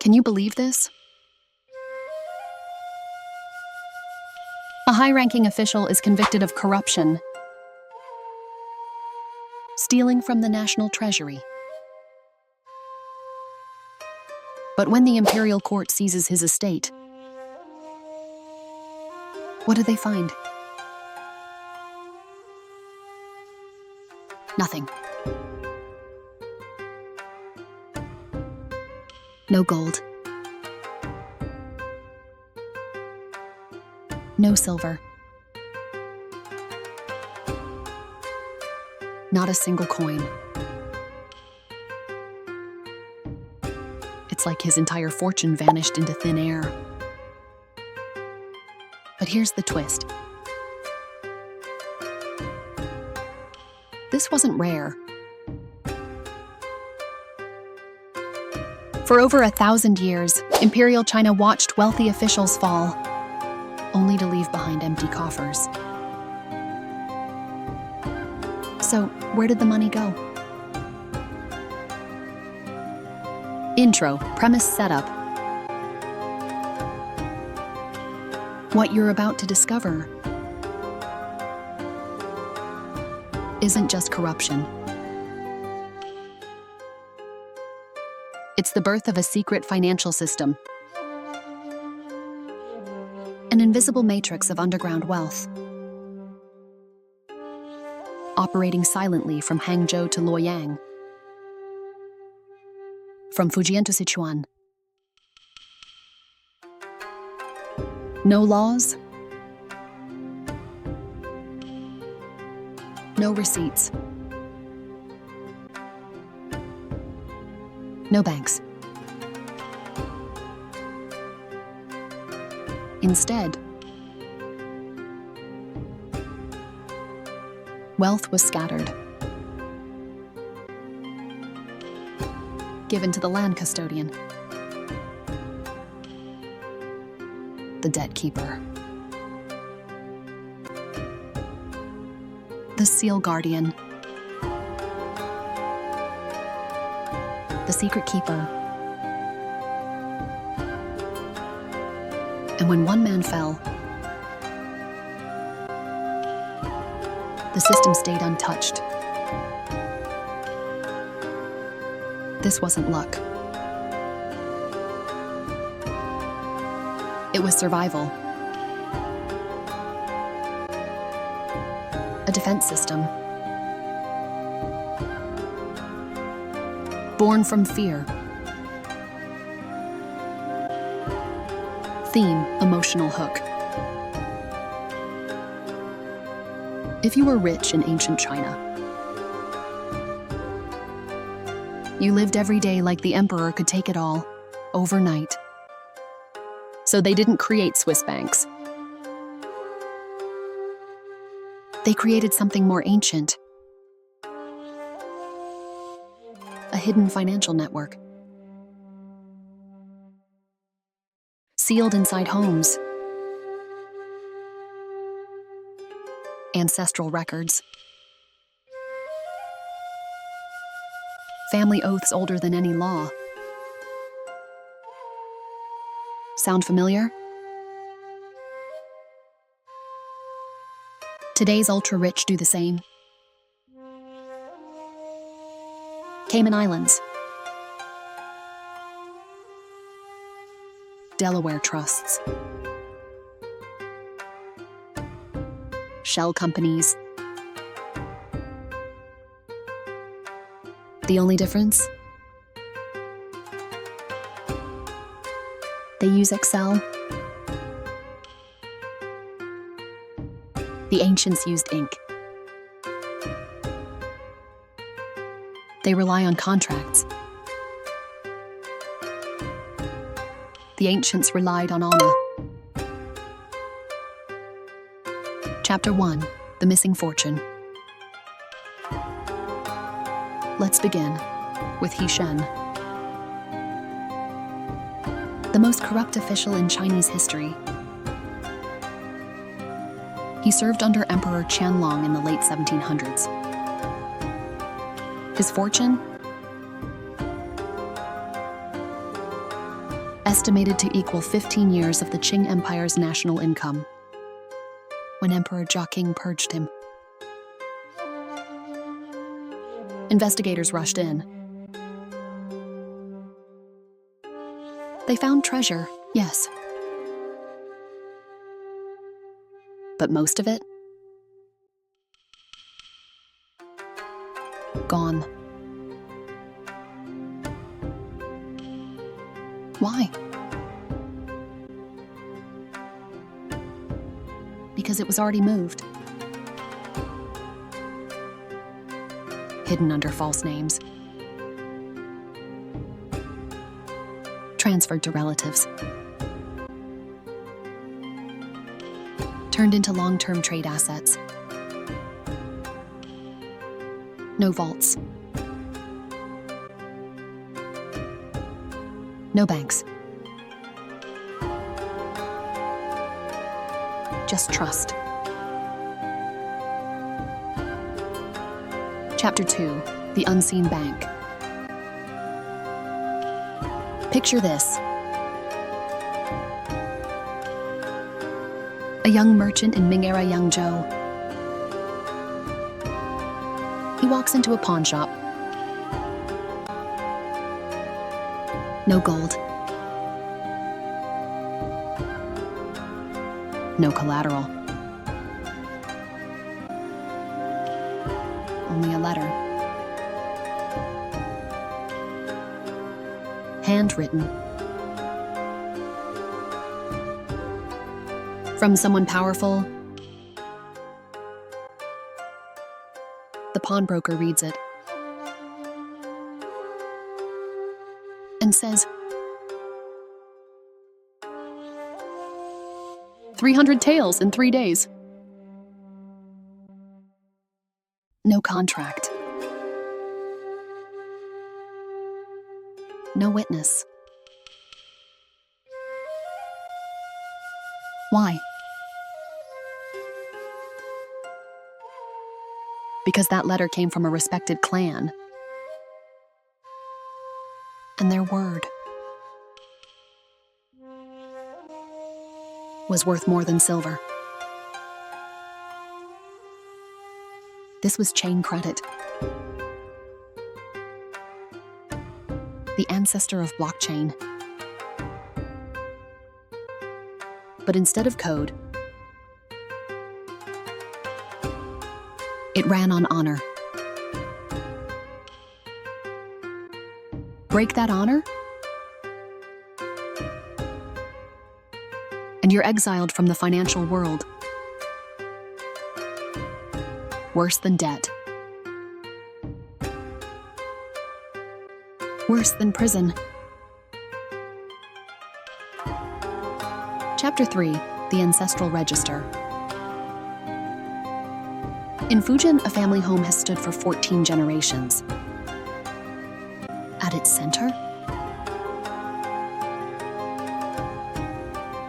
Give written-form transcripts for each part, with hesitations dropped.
Can you believe this? A high-ranking official is convicted of corruption, stealing from the national treasury. But when the imperial court seizes his estate, what do they find? Nothing. No gold. No silver. Not a single coin. It's like his entire fortune vanished into thin air. But here's the twist. This wasn't rare. For over 1,000 years, Imperial China watched wealthy officials fall, only to leave behind empty coffers. So, where did the money go? Intro, premise setup. What you're about to discover isn't just corruption. It's the birth of a secret financial system, an invisible matrix of underground wealth, operating silently from Hangzhou to Luoyang, from Fujian to Sichuan. No laws, no receipts, no banks. Instead, wealth was scattered, given to the land custodian, the debt keeper, the seal guardian, the secret keeper. And when one man fell, the system stayed untouched. This wasn't luck. It was survival. A defense system. Born from fear. Theme, emotional hook. If you were rich in ancient China, you lived every day like the emperor could take it all, overnight. So they didn't create Swiss banks. They created something more ancient. A hidden financial network. Sealed inside homes. Ancestral records. Family oaths older than any law. Sound familiar? Today's ultra-rich do the same. Cayman Islands. Delaware trusts. Shell companies. The only difference? They use Excel. The ancients used ink. They rely on contracts. The ancients relied on honor. Chapter 1, The Missing Fortune. Let's begin with He Shen, the most corrupt official in Chinese history. He served under Emperor Qianlong in the late 1700s. His fortune? estimated to equal 15 years of the Qing Empire's national income, when Emperor Joqing purged him. Investigators rushed in. They found treasure, yes. But most of it? Gone. Why? Because it was already moved. Hidden under false names. Transferred to relatives. Turned into long-term trade assets. No vaults. No banks. Just trust. Chapter 2, The Unseen Bank. Picture this. A young merchant in Ming-era Yangzhou. He walks into a pawn shop. No gold. No collateral. Only a letter. Handwritten. From someone powerful. The pawnbroker reads it and says, 300 taels in 3 days. No contract. No witness. Why? Because that letter came from a respected clan. And their word was worth more than silver. This was chain credit. The ancestor of blockchain. But instead of code, it ran on honor. Break that honor, and you're exiled from the financial world. Worse than debt. Worse than prison. Chapter 3, The Ancestral Register. In Fujian, a family home has stood for 14 generations. At its center,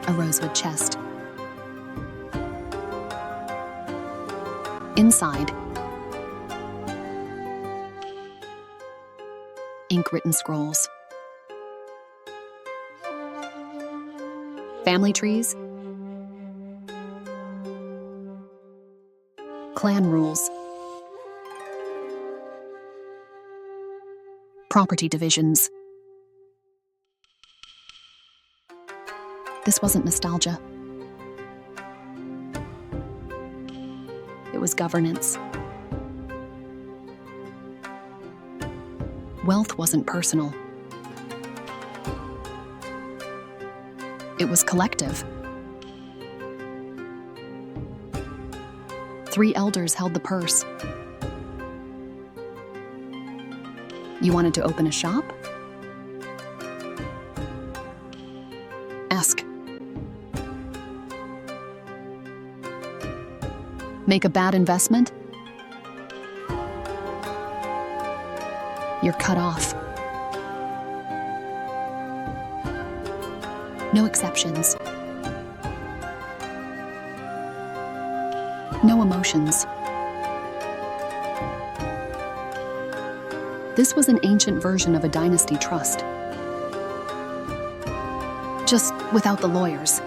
a rosewood chest. Inside, ink-written scrolls. Family trees. Clan rules. Property divisions. This wasn't nostalgia. It was governance. Wealth wasn't personal. It was collective. 3 elders held the purse. You wanted to open a shop? Ask. Make a bad investment? You're cut off. No exceptions. No emotions. This was an ancient version of a dynasty trust. just without the lawyers.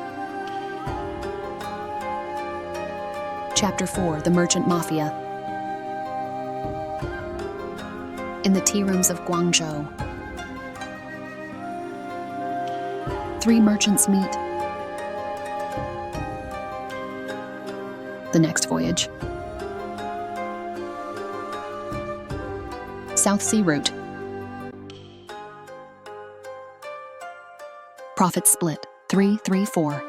Chapter 4, The Merchant Mafia. In the tea rooms of Guangzhou, 3 merchants meet. The next voyage. South Sea route. Profits split, 3-3-4.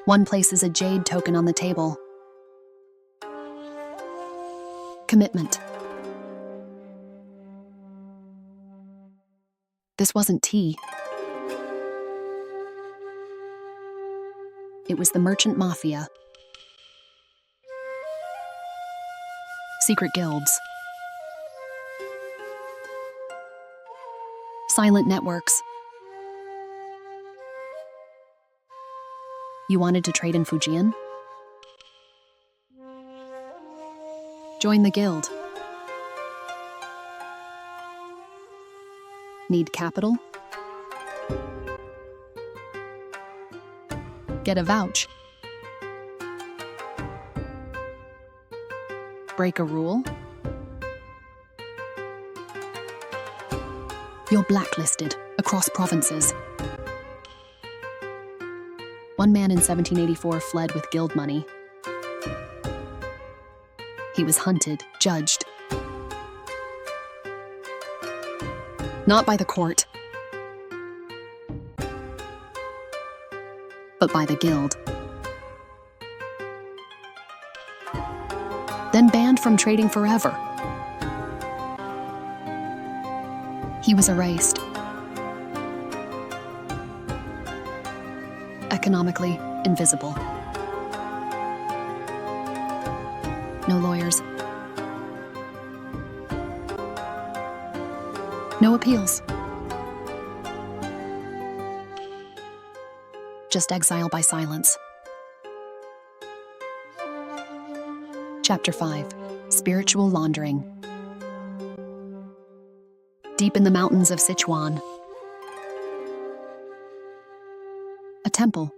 One places a jade token on the table. Commitment. This wasn't tea. It was the merchant mafia. Secret guilds. Silent networks. You wanted to trade in Fujian? Join the guild. Need capital? Get a vouch. Break a rule? You're blacklisted across provinces. One man in 1784 fled with guild money. He was hunted, judged. Not by the court, but by the guild. Then banned from trading forever. He was erased. Economically invisible. No lawyers. No appeals. Just exile by silence. Chapter 5, Spiritual Laundering. Deep in the mountains of Sichuan. A temple.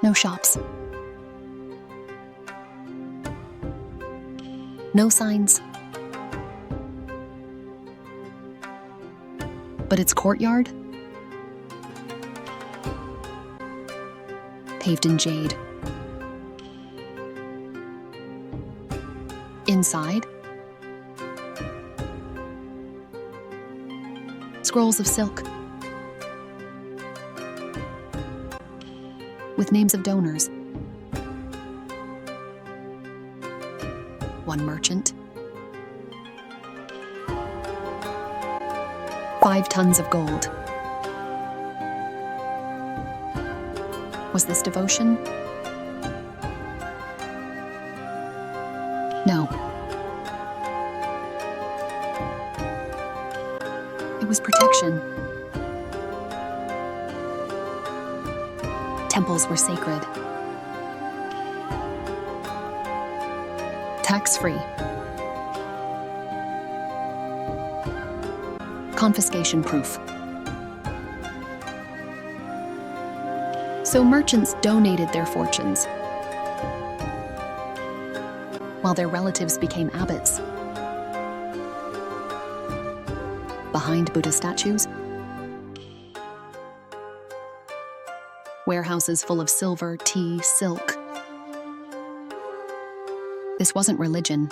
No shops. No signs. But its courtyard? Paved in jade. Inside? Scrolls of silk. With names of donors. One merchant. 5 tons of gold. Was this devotion? No. It was protection. Temples were sacred. Tax-free. Confiscation proof. So merchants donated their fortunes, while their relatives became abbots. Behind Buddha statues, warehouses full of silver, tea, silk. This wasn't religion.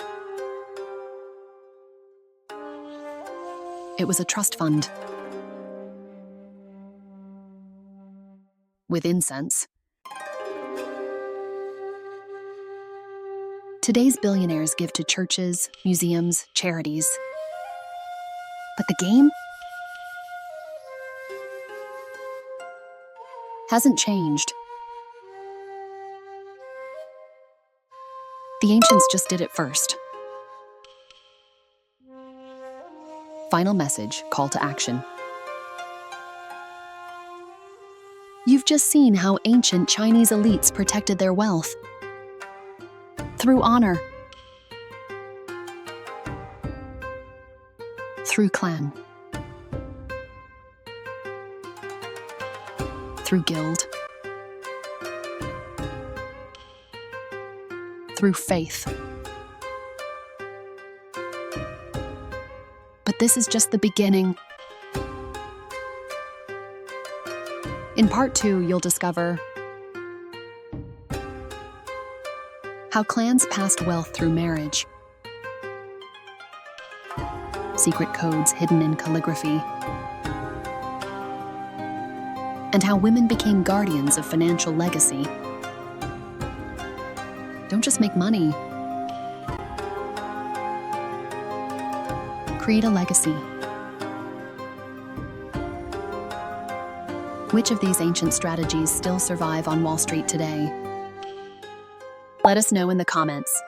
It was a trust fund. With incense. Today's billionaires give to churches, museums, charities. But the game hasn't changed. The ancients just did it first. Final message, call to action. You've just seen how ancient Chinese elites protected their wealth. Through honor. Through clan. Through guild. Through faith. But this is just the beginning. In part 2, you'll discover how clans passed wealth through marriage, secret codes hidden in calligraphy, and how women became guardians of financial legacy. Don't just make money. Create a legacy. Which of these ancient strategies still survive on Wall Street today? Let us know in the comments.